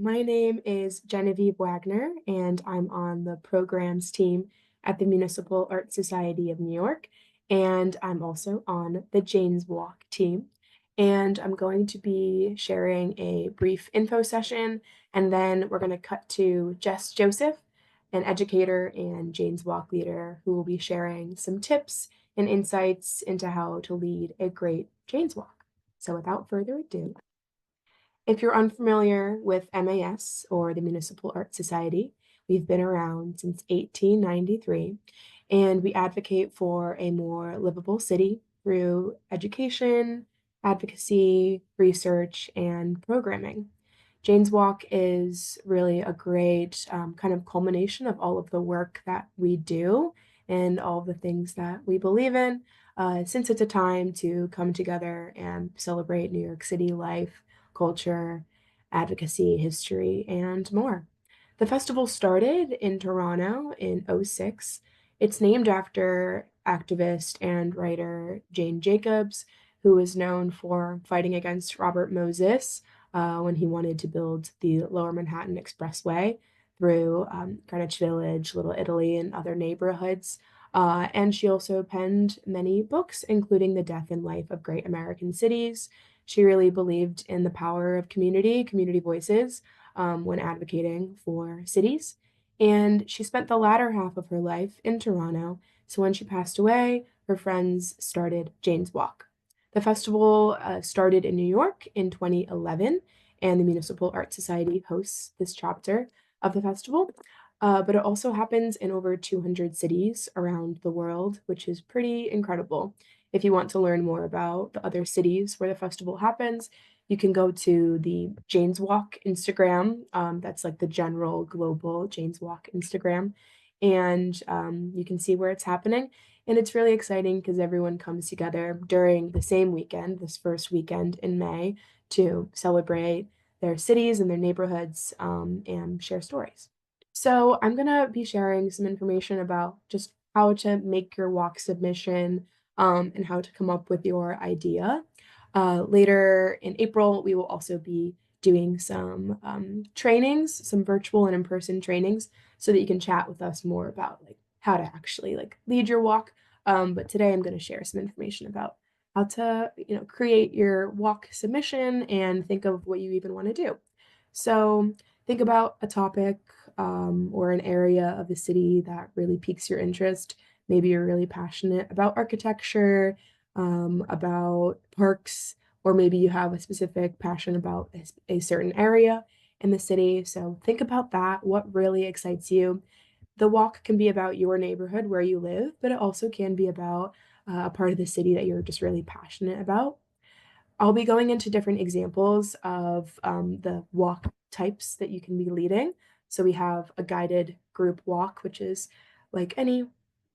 My name is Genevieve Wagner, and I'm on the programs team at the Municipal Art Society of New York, and I'm also on the Jane's Walk team. And I'm going to be sharing a brief info session, and then we're going to cut to Jess Joseph, an educator and Jane's Walk leader, who will be sharing some tips and insights into how to lead a great Jane's Walk. So without further ado, if you're unfamiliar with MAS, or the Municipal Art Society, we've been around since 1893, and we advocate for a more livable city through education, advocacy, research, and programming. Jane's Walk is really a great kind of culmination of all of the work that we do and all of the things that we believe in, since it's a time to come together and celebrate New York City life, culture, advocacy, history, and more. The festival started in Toronto in '06. It's named after activist and writer Jane Jacobs, who was known for fighting against Robert Moses when he wanted to build the Lower Manhattan Expressway through Greenwich Village, Little Italy, and other neighborhoods. And she also penned many books, including The Death and Life of Great American Cities. She really believed in the power of community voices when advocating for cities. And she spent the latter half of her life in Toronto. So when she passed away, her friends started Jane's Walk. The festival started in New York in 2011, and the Municipal Art Society hosts this chapter of the festival. But it also happens in over 200 cities around the world, which is pretty incredible. If you want to learn more about the other cities where the festival happens, you can go to the Jane's Walk Instagram. That's like the general global Jane's Walk Instagram. And you can see where it's happening. And it's really exciting because everyone comes together during the same weekend, this first weekend in May, to celebrate their cities and their neighborhoods and share stories. So I'm going to be sharing some information about just how to make your walk submission and how to come up with your idea. Later in April, we will also be doing some trainings, some virtual and in-person trainings, so that you can chat with us more about like how to actually like lead your walk. But today I'm going to share some information about how to, create your walk submission and think of what you even want to do. So think about a topic or an area of the city that really piques your interest. Maybe you're really passionate about architecture, about parks, or maybe you have a specific passion about a certain area in the city. So think about that. What really excites you? The walk can be about your neighborhood where you live, but it also can be about a part of the city that you're just really passionate about. I'll be going into different examples of the walk types that you can be leading. So we have a guided group walk, which is like any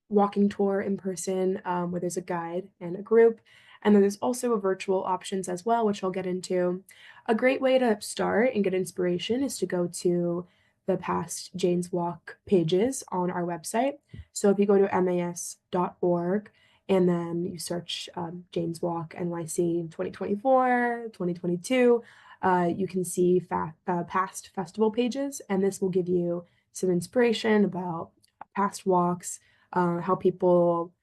walking tour in person where there's a guide and a group. And then there's also virtual options as well, which I'll get into. A great way to start and get inspiration is to go to the past Jane's Walk pages on our website. So if you go to mas.org and then you search Jane's Walk NYC 2024, 2022, you can see past festival pages, and this will give you some inspiration about past walks, how people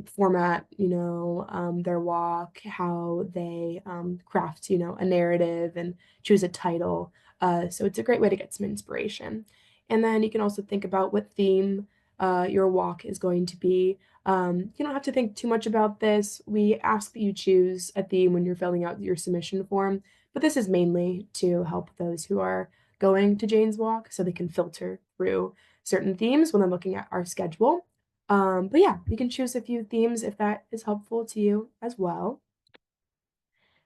format, their walk, how they craft, a narrative and choose a title. So it's a great way to get some inspiration. And then you can also think about what theme your walk is going to be. You don't have to think too much about this. We ask that you choose a theme when you're filling out your submission form, but this is mainly to help those who are going to Jane's Walk so they can filter through certain themes when they're looking at our schedule. But yeah, you can choose a few themes if that is helpful to you as well.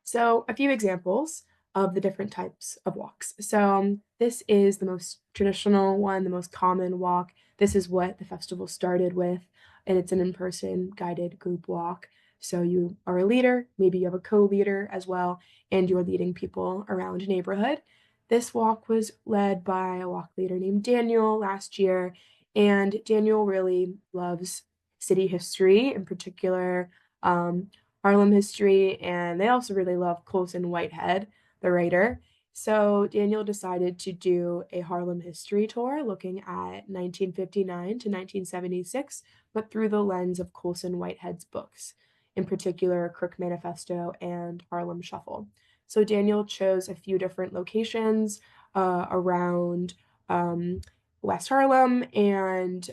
So a few examples of the different types of walks. So this is the most traditional one, the most common walk. This is what the festival started with, and it's an in-person guided group walk. So you are a leader, maybe you have a co-leader as well, and you're leading people around a neighborhood. This walk was led by a walk leader named Daniel last year, and Daniel really loves city history, in particular, Harlem history, and they also really love Colson Whitehead, the writer. So Daniel decided to do a Harlem history tour looking at 1959 to 1976, but through the lens of Colson Whitehead's books, in particular Crook Manifesto and Harlem Shuffle. So Daniel chose a few different locations around um, West Harlem, and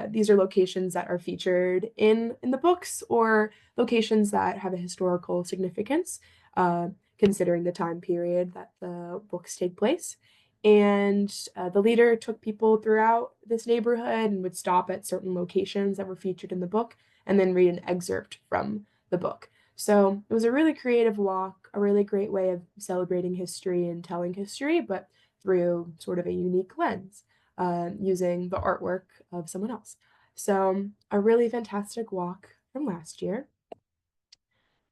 these are locations that are featured in the books or locations that have a historical significance. Considering the time period that the books take place. And the leader took people throughout this neighborhood and would stop at certain locations that were featured in the book and then read an excerpt from the book. So it was a really creative walk, a really great way of celebrating history and telling history, but through sort of a unique lens, using the artwork of someone else. So a really fantastic walk from last year.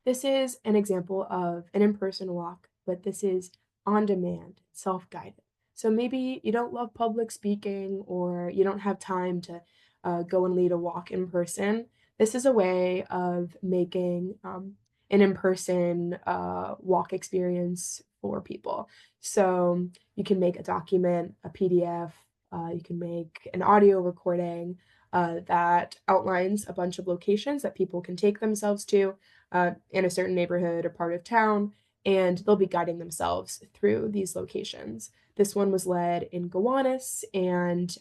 This is an example of an in-person walk, but this is on demand, self-guided. So maybe you don't love public speaking or you don't have time to go and lead a walk in person. This is a way of making an in-person walk experience for people. So you can make a document, a PDF, you can make an audio recording that outlines a bunch of locations that people can take themselves to in a certain neighborhood or part of town, and they'll be guiding themselves through these locations. This one was led in Gowanus, and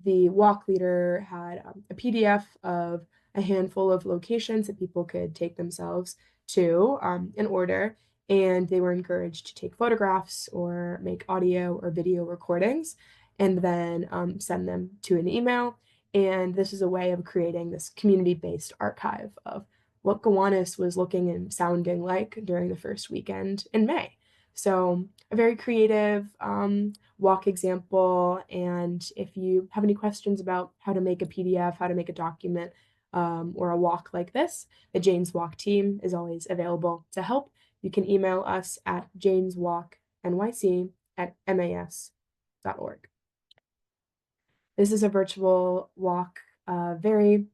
the walk leader had a PDF of a handful of locations that people could take themselves to in order, and they were encouraged to take photographs or make audio or video recordings and then send them to an email. And this is a way of creating this community-based archive of what Gowanus was looking and sounding like during the first weekend in May. So a very creative walk example. And if you have any questions about how to make a PDF, how to make a document, or a walk like this, the Jane's Walk team is always available to help. You can email us at janeswalknyc@mas.org. This is a virtual walk, very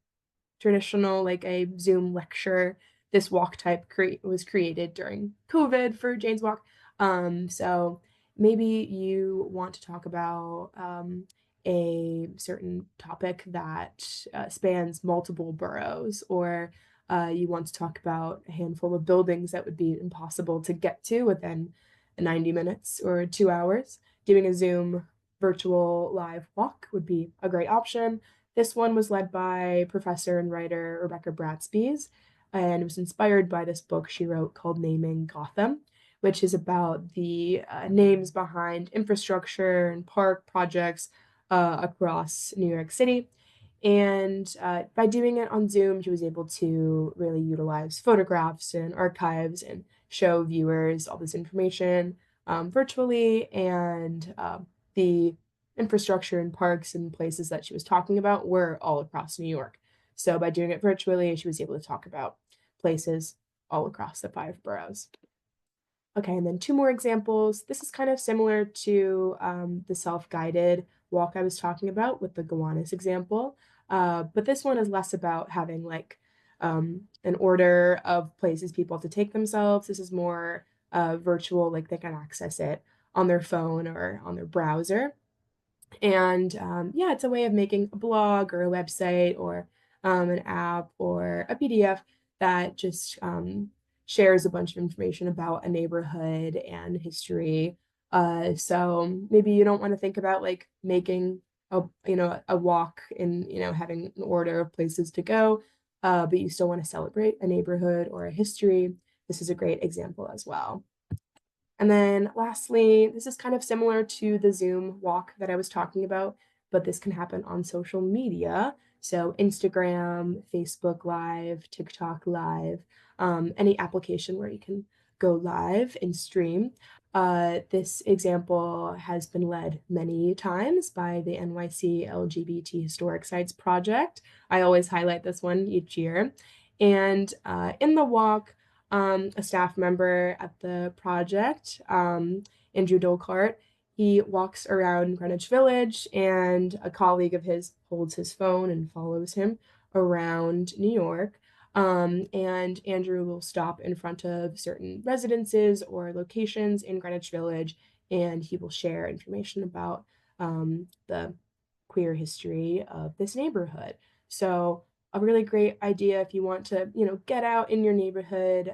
traditional, like a Zoom lecture. This walk type was created during COVID for Jane's Walk. So maybe you want to talk about a certain topic that spans multiple boroughs, or you want to talk about a handful of buildings that would be impossible to get to within 90 minutes or 2 hours. Doing a Zoom virtual live walk would be a great option. This one was led by professor and writer Rebecca Bratsby's, and it was inspired by this book she wrote called Naming Gotham, which is about the names behind infrastructure and park projects across New York City. And by doing it on Zoom, she was able to really utilize photographs and archives and show viewers all this information virtually. And the infrastructure and parks and places that she was talking about were all across New York. So by doing it virtually, she was able to talk about places all across the 5 boroughs. Okay, and then 2 more examples. This is kind of similar to the self-guided walk I was talking about with the Gowanus example, but this one is less about having like an order of places people have to take themselves. This is more virtual, like they can access it on their phone or on their browser. And yeah, it's a way of making a blog or a website or an app or a PDF that just shares a bunch of information about a neighborhood and history. So maybe you don't want to think about like making a walk and having an order of places to go, but you still want to celebrate a neighborhood or a history. This is a great example as well. And then lastly, this is kind of similar to the Zoom walk that I was talking about, but this can happen on social media. So Instagram, Facebook Live, TikTok Live, any application where you can go live and stream. This example has been led many times by the NYC LGBT Historic Sites Project. I always highlight this one each year. And in the walk, a staff member at the project, Andrew Dolcart. He walks around Greenwich Village, and a colleague of his holds his phone and follows him around New York. And Andrew will stop in front of certain residences or locations in Greenwich Village, and he will share information about the queer history of this neighborhood. So a really great idea if you want to, get out in your neighborhood,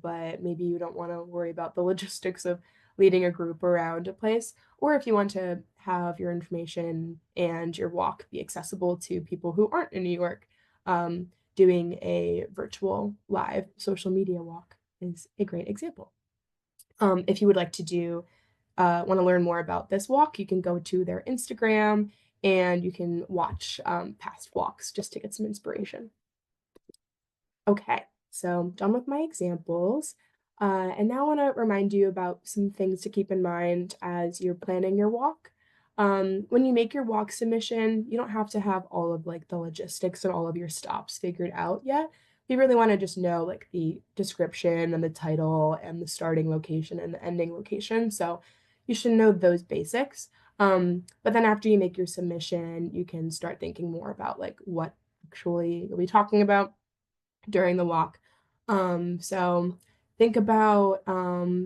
but maybe you don't want to worry about the logistics of leading a group around a place, or if you want to have your information and your walk be accessible to people who aren't in New York. Doing a virtual live social media walk is a great example. If you would like to want to learn more about this walk, you can go to their Instagram and you can watch past walks just to get some inspiration. Okay, so done with my examples. And now I want to remind you about some things to keep in mind as you're planning your walk. When you make your walk submission, you don't have to have all of like the logistics and all of your stops figured out yet. You really want to just know like the description and the title and the starting location and the ending location. So you should know those basics. But then after you make your submission, you can start thinking more about like what actually you'll be talking about during the walk. So think about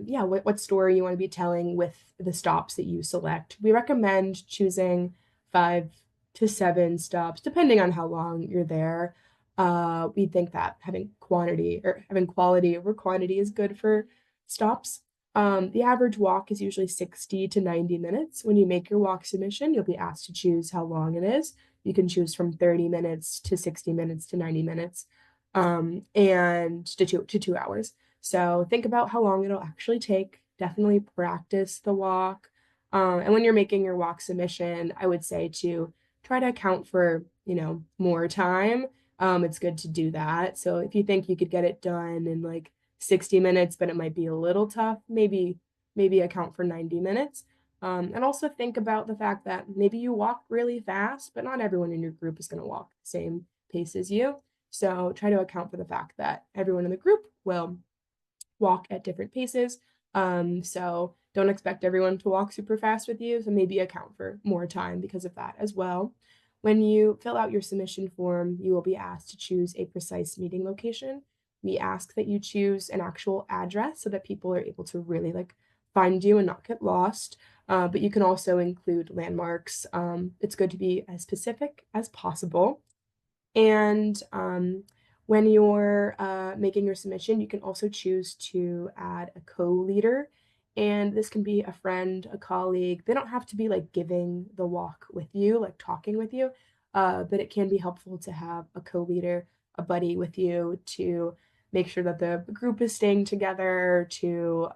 yeah, what story you want to be telling with the stops that you select. We recommend choosing 5 to 7 stops, depending on how long you're there. We think that having quality over quantity is good for stops. The average walk is usually 60 to 90 minutes. When you make your walk submission, you'll be asked to choose how long it is. You can choose from 30 minutes to 60 minutes to 90 minutes and to 2 hours. So think about how long it'll actually take. Definitely practice the walk. And when you're making your walk submission, I would say to try to account for, more time. It's good to do that. So if you think you could get it done in like 60 minutes, but it might be a little tough, maybe account for 90 minutes. And also think about the fact that maybe you walk really fast, but not everyone in your group is going to walk the same pace as you. So try to account for the fact that everyone in the group will walk at different paces. So don't expect everyone to walk super fast with you. So maybe account for more time because of that as well. When you fill out your submission form, you will be asked to choose a precise meeting location. We ask that you choose an actual address so that people are able to really like find you and not get lost. But you can also include landmarks. It's good to be as specific as possible. And when you're making your submission, you can also choose to add a co-leader. And this can be a friend, a colleague. They don't have to be like giving the walk with you, like talking with you, but it can be helpful to have a co-leader, a buddy with you to make sure that the group is staying together, to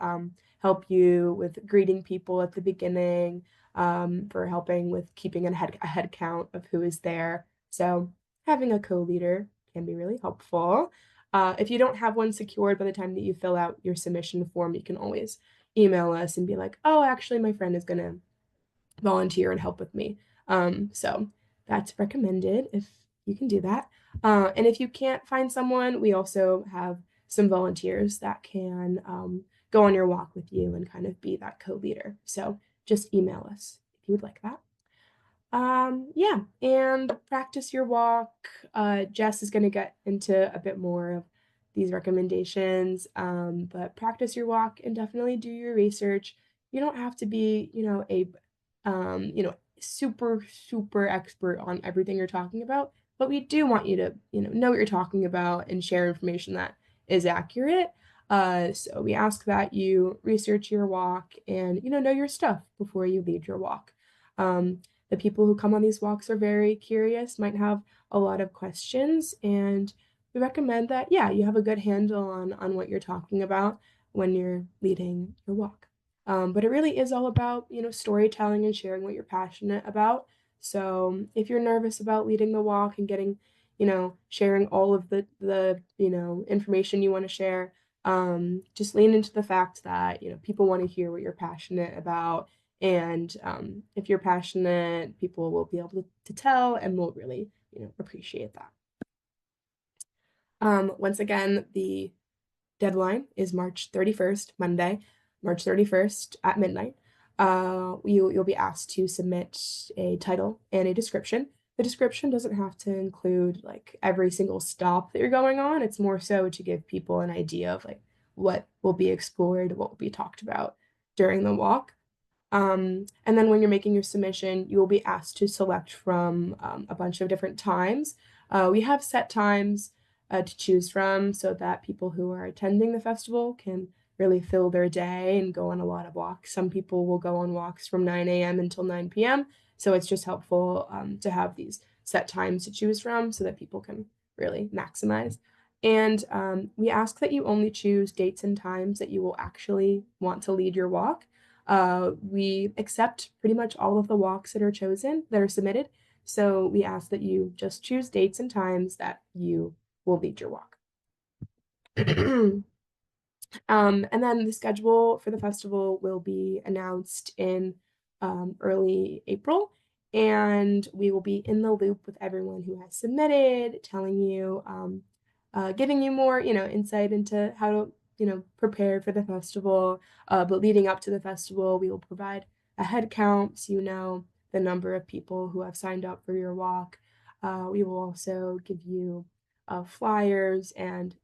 help you with greeting people at the beginning, for helping with keeping a head count of who is there. So having a co-leader can be really helpful. If you don't have one secured by the time that you fill out your submission form, you can always email us and be like, oh, actually, my friend is going to volunteer and help with me. So that's recommended if you can do that. And if you can't find someone, we also have some volunteers that can go on your walk with you and kind of be that co-leader. So just email us if you would like that. Yeah, and practice your walk. Jess is going to get into a bit more of these recommendations, but practice your walk and definitely do your research. You don't have to be, super, super expert on everything you're talking about, but we do want you to, know what you're talking about and share information that is accurate. So we ask that you research your walk and, know your stuff before you lead your walk. The people who come on these walks are very curious, might have a lot of questions, and we recommend that, yeah, you have a good handle on what you're talking about when you're leading your walk. But it really is all about, storytelling and sharing what you're passionate about. So if you're nervous about leading the walk and getting, sharing all of the information you want to share, just lean into the fact that, people want to hear what you're passionate about. And if you're passionate, people will be able to tell and will really, appreciate that. Once again, the deadline is March 31st, Monday, March 31st at midnight. You'll be asked to submit a title and a description. The description doesn't have to include like every single stop that you're going on. It's more so to give people an idea of like what will be explored, what will be talked about during the walk. And then when you're making your submission, you will be asked to select from a bunch of different times. We have set times to choose from so that people who are attending the festival can really fill their day and go on a lot of walks. Some people will go on walks from 9 a.m. until 9 p.m. So it's just helpful to have these set times to choose from so that people can really maximize. And we ask that you only choose dates and times that you will actually want to lead your walk. We accept pretty much all of the walks that are chosen, that are submitted. So we ask that you just choose dates and times that you will lead your walk. And then the schedule for the festival will be announced in early April, and we will be in the loop with everyone who has submitted, telling you, giving you more, insight into how to, prepare for the festival. But leading up to the festival, we will provide a head count so you know the number of people who have signed up for your walk. We will also give you flyers and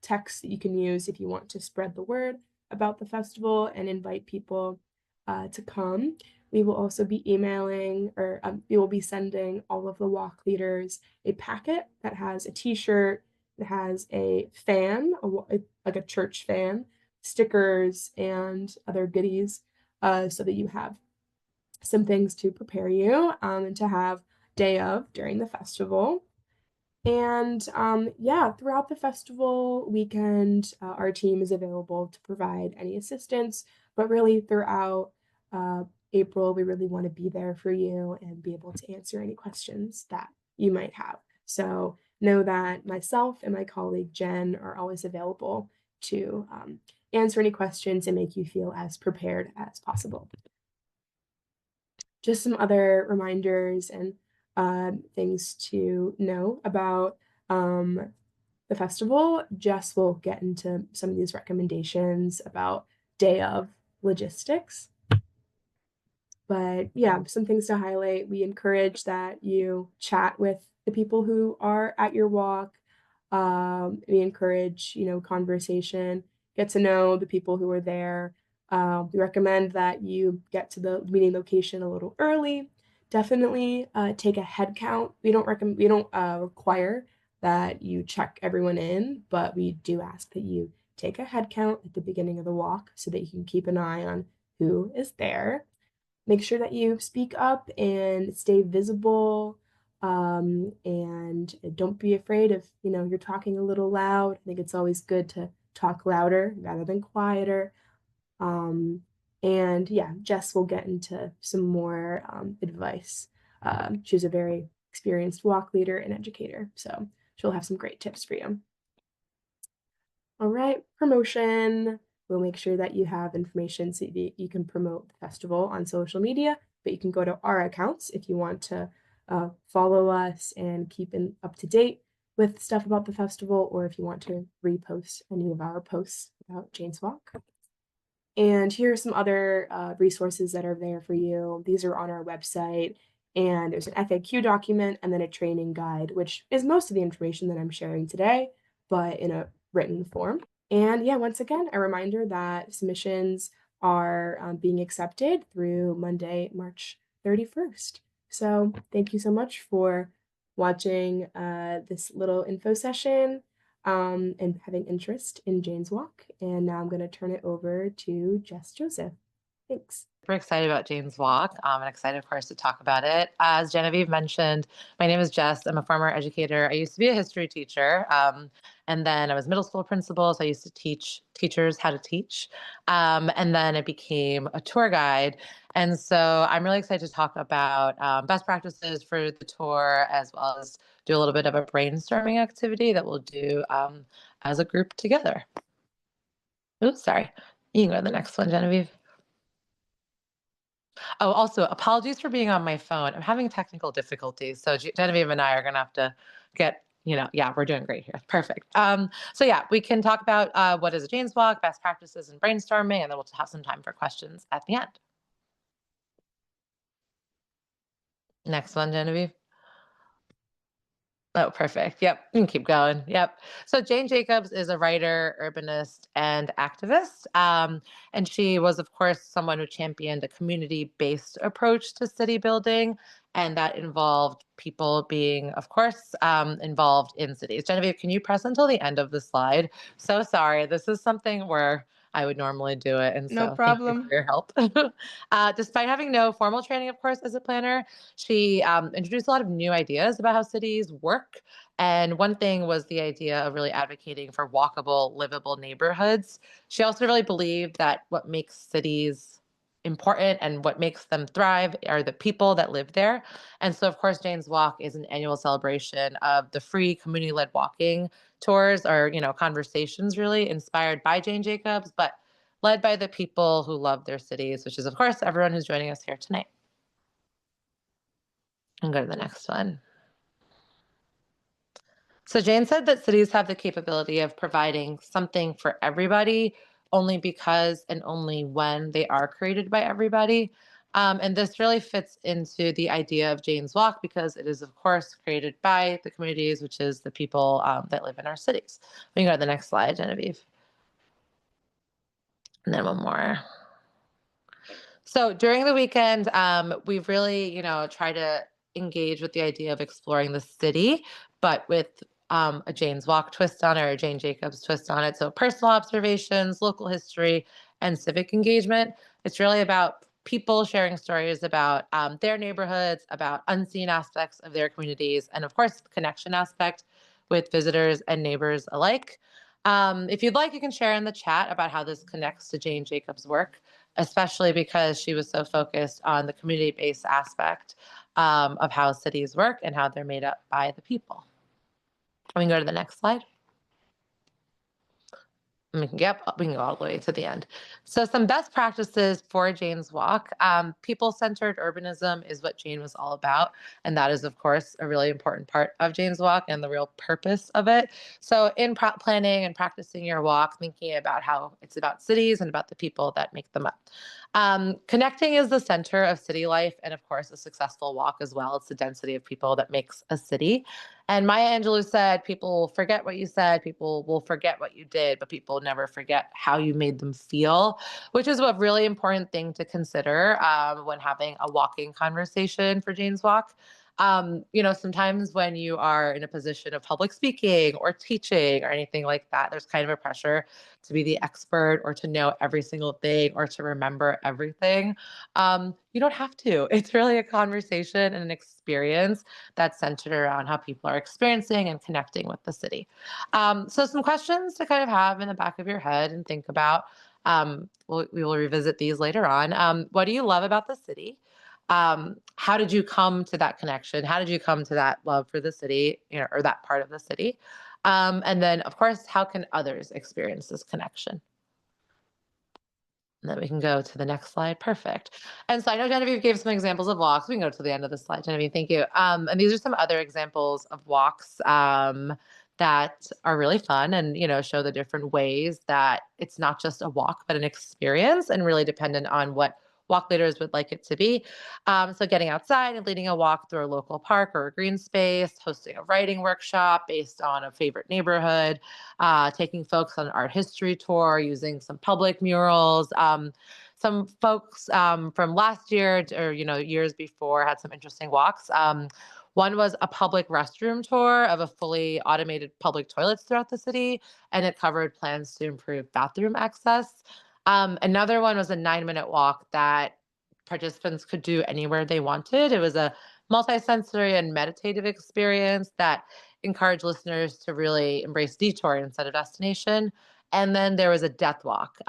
texts that you can use if you want to spread the word about the festival and invite people to come. We will also be emailing, or we will be sending all of the walk leaders a packet that has a t-shirt, that has a fan, like a church fan, stickers, and other goodies, so that you have some things to prepare you and to have day of during the festival. And yeah, throughout the festival weekend, our team is available to provide any assistance. But really, throughout uh, April, we really want to be there for you and be able to answer any questions that you might have. So know that myself and my colleague Jen are always available to answer any questions and make you feel as prepared as possible. Just some other reminders and things to know about the festival. Jess will get into some of these recommendations about day of logistics. But yeah, some things to highlight. We encourage that you chat with the people who are at your walk. We encourage, conversation, get to know the people who are there. We recommend that you get to the meeting location a little early. Definitely take a head count. We don't require that you check everyone in, but we do ask that you take a head count at the beginning of the walk so that you can keep an eye on who is there. Make sure that you speak up and stay visible. And don't be afraid if, you're talking a little loud. I think it's always good to talk louder rather than quieter. And yeah, Jess will get into some more advice. She's a very experienced walk leader and educator, so she'll have some great tips for you. All right, promotion. We'll make sure that you have information so that you can promote the festival on social media, but you can go to our accounts if you want to follow us and keep up to date with stuff about the festival, or if you want to repost any of our posts about Jane's Walk. And here are some other resources that are there for you. These are on our website, and there's an FAQ document and then a training guide, which is most of the information that I'm sharing today, but in a written form. And yeah, once again, a reminder that submissions are being accepted through Monday, March 31st. So thank you so much for watching this little info session and having interest in Jane's Walk. And now I'm going to turn it over to Jess Joseph. Thanks. Super excited about Jane's Walk and excited for us to talk about it. As Genevieve mentioned, my name is Jess. I'm a former educator. I used to be a history teacher, and then I was middle school principal, so I used to teach teachers how to teach. And then I became a tour guide. And so I'm really excited to talk about best practices for the tour, as well as do a little bit of a brainstorming activity that we'll do as a group together. Oops, sorry. You can go to the next one, Genevieve. Oh, also, apologies for being on my phone. I'm having technical difficulties. So Genevieve and I are going to have to get, yeah, we're doing great here. Perfect. So yeah, we can talk about what is a Jane's Walk, best practices and brainstorming, and then we'll have some time for questions at the end. Next one, Genevieve. Oh, perfect. Yep. You can keep going. Yep. So Jane Jacobs is a writer, urbanist, and activist. And she was, of course, someone who championed a community based approach to city building. And that involved people being, of course, involved in cities. Genevieve, can you press until the end of the slide? So sorry. This is something where I would normally do it. And No so thank you for problem. your help. Despite having no formal training, of course, as a planner, she introduced a lot of new ideas about how cities work. And one thing was the idea of really advocating for walkable, livable neighborhoods. She also really believed that what makes cities important and what makes them thrive are the people that live there. And so, of course, Jane's Walk is an annual celebration of the free community led walking tours or, conversations really inspired by Jane Jacobs, but led by the people who love their cities, which is, of course, everyone who's joining us here tonight. And go to the next one. So Jane said that cities have the capability of providing something for everybody only because and only when they are created by everybody. And this really fits into the idea of Jane's Walk because it is, of course, created by the communities, which is the people that live in our cities. We can go to the next slide, Genevieve. And then one more. So during the weekend, we've really, tried to engage with the idea of exploring the city, but with a Jane's Walk twist on it or a Jane Jacobs twist on it. So personal observations, local history, and civic engagement. It's really about people sharing stories about their neighborhoods, about unseen aspects of their communities, and of course, the connection aspect with visitors and neighbors alike. If you'd like, you can share in the chat about how this connects to Jane Jacobs' work, especially because she was so focused on the community-based aspect of how cities work and how they're made up by the people. We can go to the next slide. Yep, we can go all the way to the end. So, some best practices for Jane's Walk. People centered urbanism is what Jane was all about. And that is, of course, a really important part of Jane's Walk and the real purpose of it. So, in planning and practicing your walk, thinking about how it's about cities and about the people that make them up. Connecting is the center of city life. And of course, a successful walk as well. It's the density of people that makes a city. And Maya Angelou said, people will forget what you said, people will forget what you did, but people never forget how you made them feel, which is a really important thing to consider when having a walking conversation for Jane's Walk. Sometimes when you are in a position of public speaking or teaching or anything like that, there's kind of a pressure to be the expert or to know every single thing or to remember everything. You don't have to. It's really a conversation and an experience that's centered around how people are experiencing and connecting with the city. So, some questions to kind of have in the back of your head and think about. We will revisit these later on. What do you love about the city? How did you come to that connection? How did you come to that love for the city, or that part of the city? And then, of course, how can others experience this connection? And then we can go to the next slide. Perfect. And so I know Genevieve gave some examples of walks. We can go to the end of the slide, Genevieve. Thank you. And these are some other examples of walks that are really fun and show the different ways that it's not just a walk, but an experience, and really dependent on what walk leaders would like it to be. So getting outside and leading a walk through a local park or a green space, hosting a writing workshop based on a favorite neighborhood, taking folks on an art history tour, using some public murals. Some folks from last year or years before had some interesting walks. One was a public restroom tour of a fully automated public toilets throughout the city, and it covered plans to improve bathroom access. Another one was a 9-minute walk that participants could do anywhere they wanted. It was a multisensory and meditative experience that encouraged listeners to really embrace detour instead of destination. And then there was a death walk,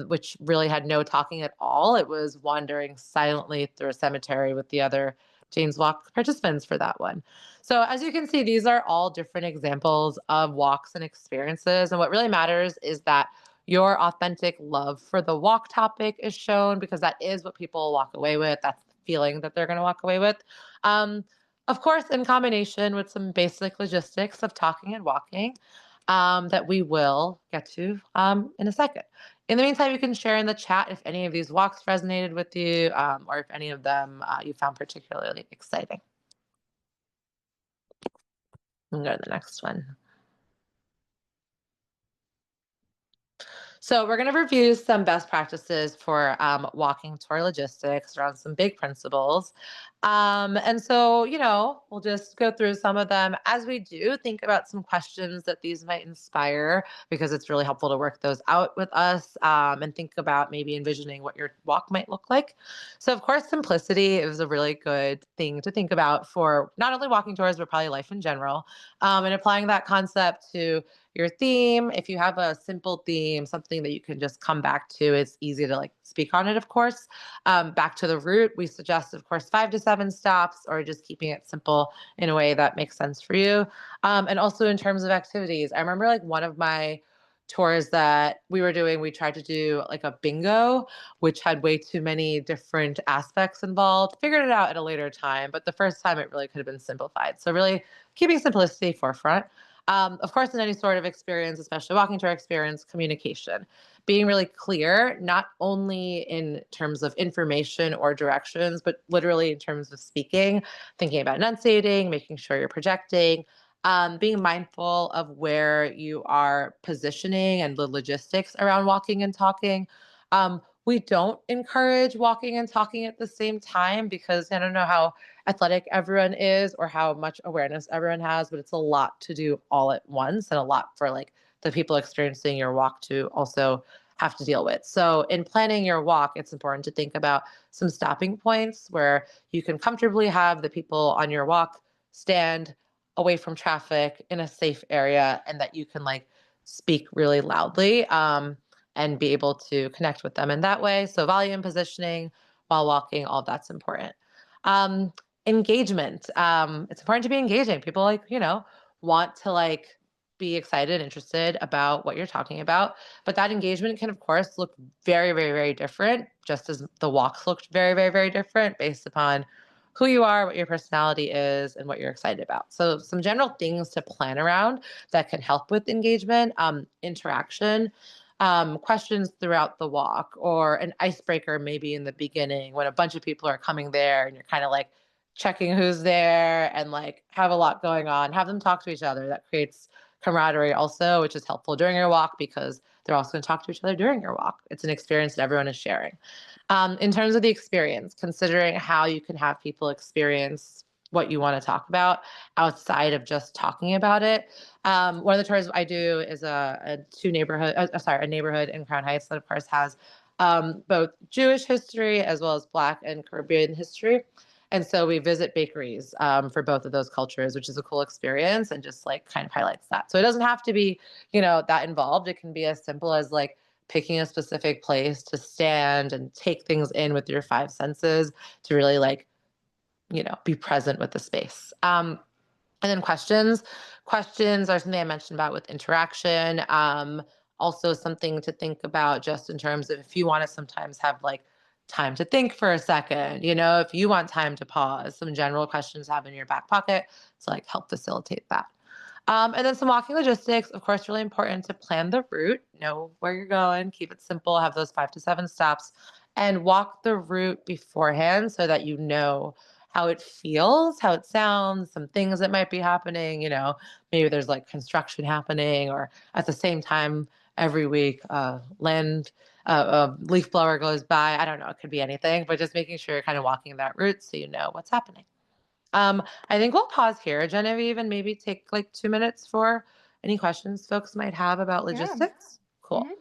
which really had no talking at all. It was wandering silently through a cemetery with the other Jane's Walk participants for that one. So, as you can see, these are all different examples of walks and experiences. And what really matters is that your authentic love for the walk topic is shown because that is what people walk away with. That's the feeling that they're going to walk away with. Um, of course, in combination with some basic logistics of talking and walking that we will get to in a second. In the meantime, you can share in the chat if any of these walks resonated with you or if any of them you found particularly exciting. We can go to the next one. So we're going to review some best practices for walking tour logistics around some big principles. And so, we'll just go through some of them. As we do, think about some questions that these might inspire, because it's really helpful to work those out with us, and think about maybe envisioning what your walk might look like. So, of course, simplicity is a really good thing to think about for not only walking tours, but probably life in general, and applying that concept to your theme. If you have a simple theme, something that you can just come back to, it's easy to like speak on it, of course. Back to the route, we suggest, of course, 5 to 7 stops, or just keeping it simple in a way that makes sense for you. And also in terms of activities, I remember like one of my tours that we were doing, we tried to do like a bingo, which had way too many different aspects involved. Figured it out at a later time, but the first time it really could have been simplified. So, really keeping simplicity forefront. Of course, in any sort of experience, especially walking tour experience, communication, being really clear, not only in terms of information or directions, but literally in terms of speaking, thinking about enunciating, making sure you're projecting, being mindful of where you are positioning and the logistics around walking and talking. We don't encourage walking and talking at the same time, because I don't know how athletic everyone is or how much awareness everyone has, but it's a lot to do all at once, and a lot for like the people experiencing your walk to also have to deal with. So in planning your walk, it's important to think about some stopping points where you can comfortably have the people on your walk stand away from traffic in a safe area, and that you can like speak really loudly, and be able to connect with them in that way. So volume, positioning while walking, all that's important. Um, Engagement. It's important to be engaging. People like, want to like be excited, interested about what you're talking about. But that engagement can, of course, look very, very, very different, just as the walks looked very, very, very different based upon who you are, what your personality is, and what you're excited about. So, some general things to plan around that can help with engagement, interaction, questions throughout the walk, or an icebreaker maybe in the beginning when a bunch of people are coming there and you're kind of like checking who's there and like have a lot going on. Have them talk to each other. That creates camaraderie also, which is helpful during your walk, because they're also going to talk to each other during your walk. It's an experience that everyone is sharing. In terms of the experience, considering how you can have people experience what you want to talk about outside of just talking about it. One of the tours I do is a neighborhood in Crown Heights that, of course, has both Jewish history as well as Black and Caribbean history. And so we visit bakeries for both of those cultures, which is a cool experience and just like kind of highlights that. So it doesn't have to be, that involved. It can be as simple as like picking a specific place to stand and take things in with your 5 senses to really like, be present with the space. And then questions. Questions are something I mentioned about with interaction. Also, something to think about just in terms of if you want to sometimes have like time to think for a second, if you want time to pause, some general questions to have in your back pocket to like help facilitate that. And then some walking logistics, of course, really important to plan the route, know where you're going, keep it simple, have those 5 to 7 stops, and walk the route beforehand so that you know how it feels, how it sounds, some things that might be happening. Maybe there's like construction happening, or at the same time every week, a leaf blower goes by. I don't know, it could be anything, but just making sure you're kind of walking that route so you know what's happening. I think we'll pause here, Genevieve, and maybe take like 2 minutes for any questions folks might have about Yeah. logistics. Cool. Mhm.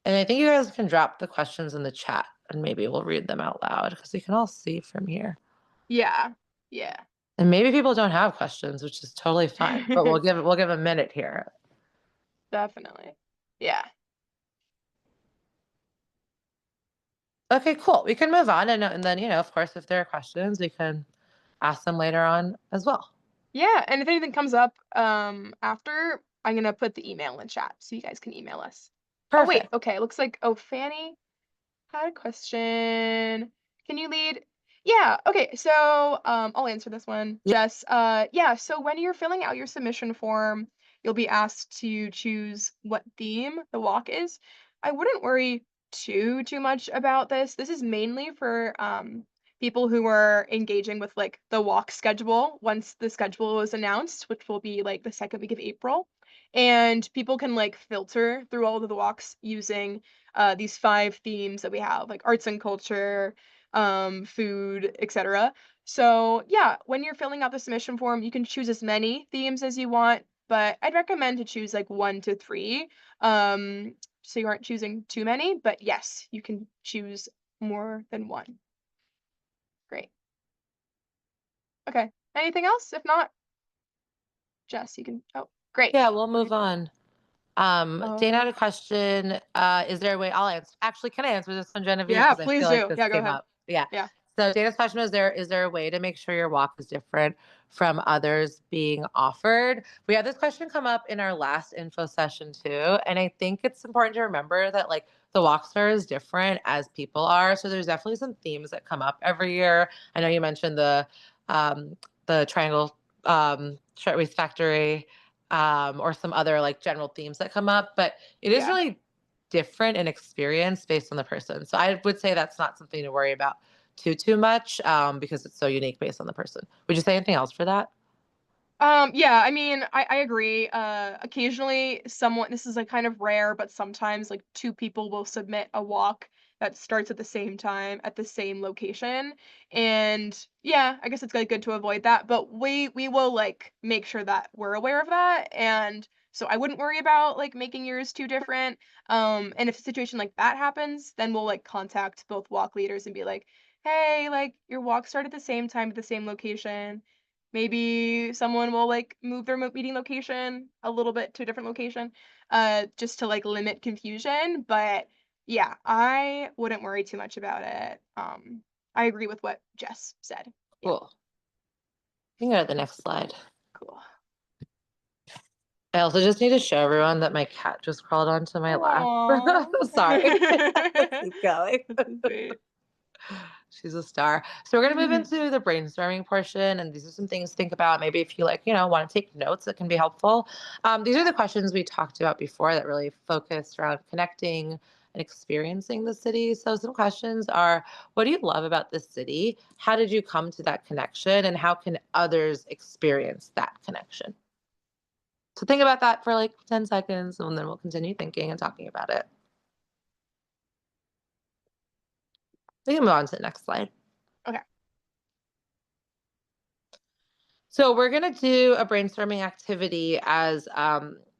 And I think you guys can drop the questions in the chat and maybe we'll read them out loud because we can all see from here. Yeah. Yeah. And maybe people don't have questions, which is totally fine. But we'll give a minute here. Definitely. Yeah. Okay, cool. We can move on, and then of course, if there are questions, we can ask them later on as well. Yeah, and if anything comes up, after, I'm gonna put the email in chat so you guys can email us. Oh, wait, Perfect. okay, looks like, oh, Fanny had a question. Can you lead? Yeah, okay, so, I'll answer this one. Yeah. Jess, yeah, so when you're filling out your submission form, you'll be asked to choose what theme the walk is. I wouldn't worry too much about this. This is mainly for, people who are engaging with, like, the walk schedule once the schedule is announced, which will be, like, the 2nd week of April, and people can, like, filter through all of the walks using, these 5 themes that we have, like arts and culture, food, etc. So, yeah, when you're filling out the submission form, you can choose as many themes as you want, but I'd recommend to choose, like, 1 to 3, um, so you aren't choosing too many, but yes, you can choose more than 1. Great. Okay. Anything else? If not, Jess, you can great. Yeah, we'll move Okay. on. Dana Uh, had a question. Is there a way I'll answer? Actually, can I answer this one, Genevieve? yeah, Because I please feel like do. this Yeah, go came ahead. up. Yeah. Yeah. So Dana's question was there a way to make sure your walk is different from others being offered? We had this question come up in our last info session too. And I think it's important to remember that like the walk star is different as people are. So there's definitely some themes that come up every year. I know you mentioned um the triangle shirtwaist factory or some other like general themes that come up. But it is Yeah. really different in experience based on the person. So I would say that's not something to worry about too much because it's so unique based on the person. Would you say anything else for that? Yeah, I mean, I agree. Occasionally someone this is like kind of rare, but sometimes like two people will submit a walk that starts at the same time at the same location. And yeah, I guess it's like good to avoid that, but we will like make sure that we're aware of that. And so I wouldn't worry about like making yours too different. And if a situation like that happens, then we'll like contact both walk leaders and be like, "Hey, like your walk start at the same time at the same location. Maybe someone will, like, move their meeting location a little bit to a different location, just to, like, limit confusion, but, yeah, I wouldn't worry too much about it. I agree with what Jess said. Yeah, Cool. You can go to the next slide. cool. I also just need to show everyone that my cat just crawled onto my lap. Aw. Sorry. Keep going. That's so sweet. She's a star. So we're going to move into the brainstorming portion, and these are some things to think about. Maybe if you like, want to take notes, that can be helpful. These are Yeah. the questions we talked about before that really focused around connecting and experiencing the city. So some questions are: what do you love about the city? How did you come to that connection, and how can others experience that connection? So think about that for like 10 seconds, and then we'll continue thinking and talking about it. We can move on to the next slide. Okay. So we're gonna do a brainstorming activity as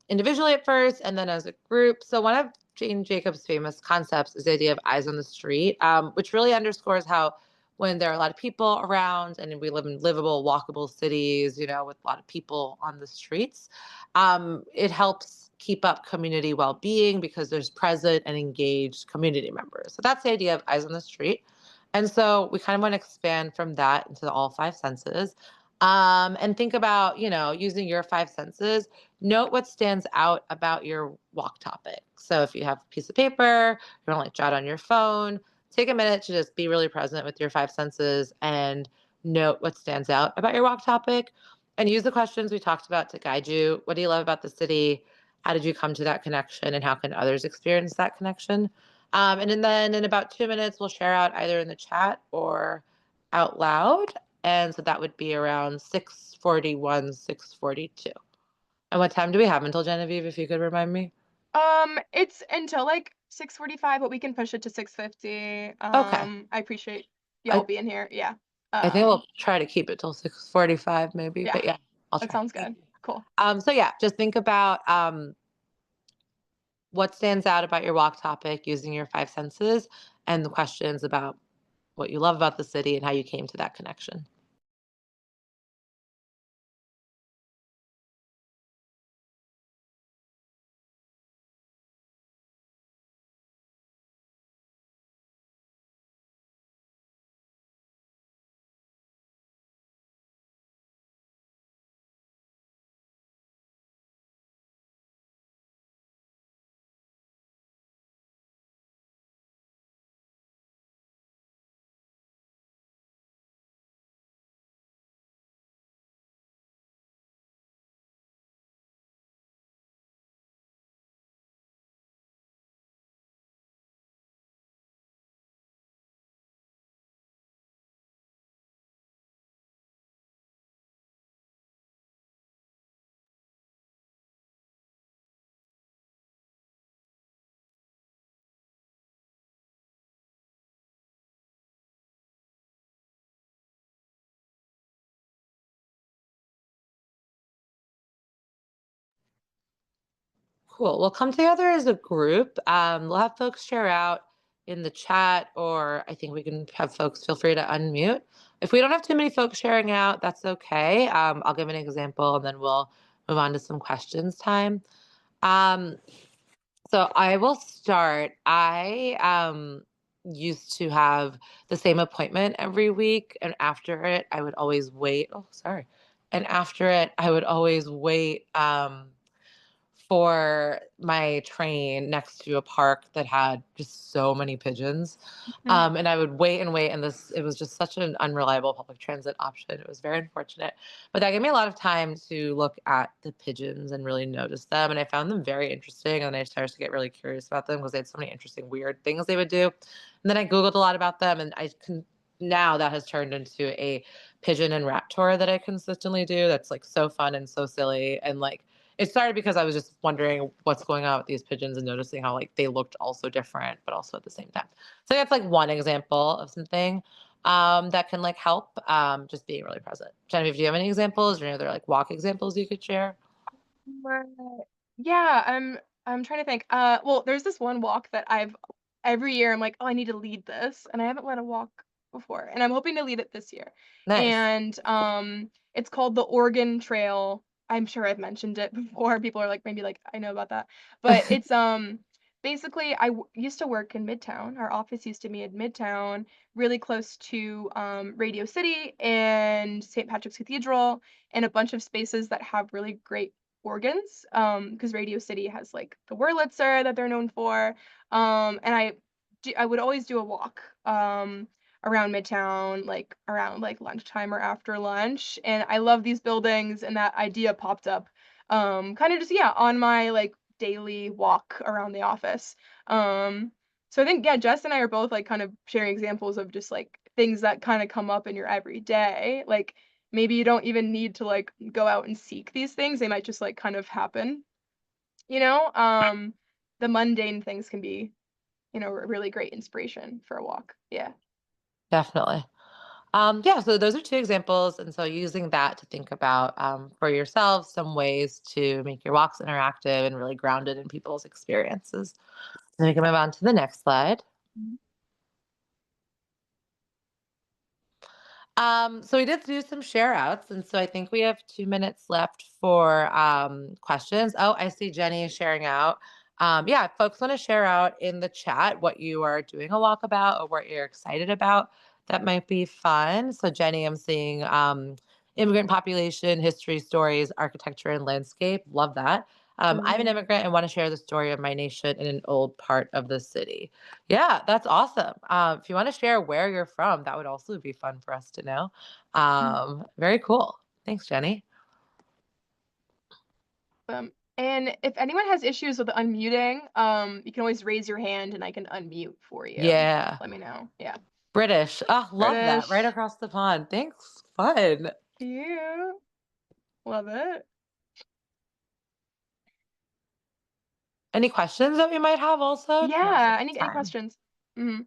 individually at first, and then as a group. So one of Jane Jacobs' famous concepts is the idea of eyes on the street, which really underscores how when there are a lot of people around and we live in livable, walkable cities, with a lot of people on the streets, it helps keep up community well-being because there's present and engaged community members. So that's the idea of eyes on the street. And so we kind of want to expand from that into all 5 senses and think about, using your 5 senses. Note what stands out about your walk topic. So if you have a piece of paper, you want to like jot on your phone, take a minute to just be really present with your 5 senses and note what stands out about your walk topic and use the questions we talked about to guide you. What do you love about the city? How did you come to that connection? And how can others experience that connection? And then in about 2 minutes, we'll share out either in the chat or out loud. And so that would be around 6:41, 6:42. And what time do we have until, Genevieve, if you could remind me? It's until, like, 6:45, but we can push it to 6:50. Okay. I appreciate y'all I being here. Yeah. I think Um, we'll try to keep it till 6:45 maybe, yeah, but yeah, I'll that try. sounds Thank good. you. Cool. So yeah, just think about what stands out about your walk topic using your 5 senses and the questions about what you love about the city and how you came to that connection. Cool. We'll come together as a group. We'll have folks share out in the chat, or I think we can have folks feel free to unmute. If we don't have too many folks sharing out, that's okay. I'll give an example and then we'll move on to some questions time. Um, so I will start. I used to have the same appointment every week, and after it, I would always wait. Oh, sorry. And after it, I would always wait. For my train next to a park that had just so many pigeons. Mhm. And I would wait and wait. And it was just such an unreliable public transit option. It was very unfortunate. But that gave me a lot of time to look at the pigeons and really notice them. And I found them very interesting. And I started to get really curious about them because they had so many interesting, weird things they would do. And then I Googled a lot about them. And now that has turned into a pigeon and rat tour that I consistently do. That's like so fun and so silly. And like, it started because I was just wondering what's going on with these pigeons and noticing how like they looked also different, but also at the same time. So that's like one example of something that can like help just being really present. Genevieve, do you have any examples or any other like walk examples you could share? Right. Yeah, I'm trying to think. Well, there's this one walk that I've every year I'm like, "Oh, I need to lead this," and I haven't led a walk before, and I'm hoping to lead it this year. Nice. And it's called the Oregon Trail. I'm sure I've mentioned it before. People are like, maybe like, I know about that. But it's basically used to work in Midtown. Our office used to be in Midtown, really close to Radio City and St. Patrick's Cathedral and a bunch of spaces that have really great organs, because Radio City has, like, the Wurlitzer that they're known for, and I would always do a walk, around Midtown, like, around, like, lunchtime or after lunch, and I love these buildings, and that idea popped up, kinda just, yeah, on my, like, daily walk around the office, so I think, yeah, Jess and I are both, like, kind of sharing examples of just, like, things that kinda come up in your everyday, like, maybe you don't even need to, like, go out and seek these things, they might just, like, kind of happen, you know? The mundane things can be, a really great inspiration for a walk. Yeah. Definitely. Yeah, so those are two examples. And so using that to think about for yourself some ways to make your walks interactive and really grounded in people's experiences. Then we can move on to the next slide. Mhm. So we did do some share outs, and so I think we have 2 minutes left for questions. Oh, I see Jenny sharing out. Yeah, if folks want to share out in the chat what you are doing a walk about or what you're excited about. That might be fun. So Jenny, I'm seeing immigrant population, history, stories, architecture, and landscape. Love that. I'm an Ooh. immigrant and want to share the story of my nation in an old part of the city. Yeah, that's awesome. If you want to share where you're from, that would also be fun for us to know. Mm. Very cool. Thanks, Jenny. And if anyone has issues with unmuting, you can always raise your hand and I can unmute for you. Yeah, Let me know. Yeah. British. Oh, love that. Right British. across the pond. Thanks. Fun. Yeah. Love it. Any questions that we might have also? Now's a Yeah. good Any time. questions? Mhm.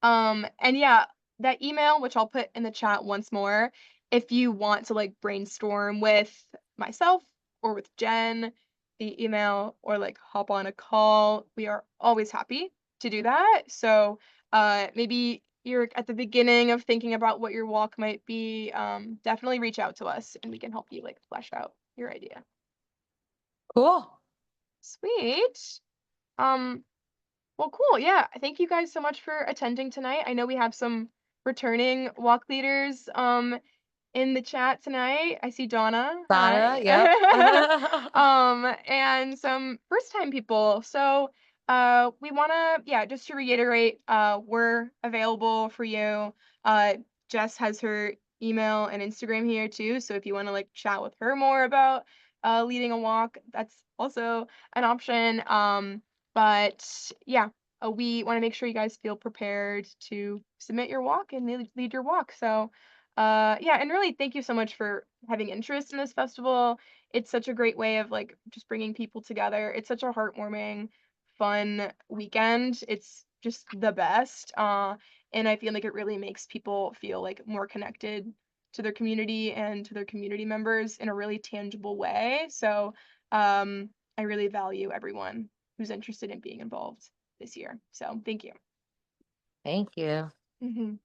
And yeah, that email, which I'll put in the chat once more, if you want to like brainstorm with myself or with Jen, the email, or like hop on a call, we are always happy to do that. So maybe you're at the beginning of thinking about what your walk might be, definitely reach out to us and we can help you like flesh out your idea. Cool. Sweet. Um, Well, cool. Yeah. Thank you guys so much for attending tonight. I know we have some returning walk leaders in the chat tonight. I see Donna. Donna, yep. Hi. And some first time people. So we wanna, yeah, just to reiterate, we're available for you. Jess has her email and Instagram here too. So if you want to like chat with her more about leading a walk, that's also an option. But yeah, we want to make sure you guys feel prepared to submit your walk and lead your walk. So, yeah, and really thank you so much for having interest in this festival. It's such a great way of like just bringing people together. It's such a heartwarming, fun weekend. It's just the best. And I feel like it really makes people feel like more connected to their community and to their community members in a really tangible way. So I really value everyone who's interested in being involved this year. So thank you. Thank you. Mhm.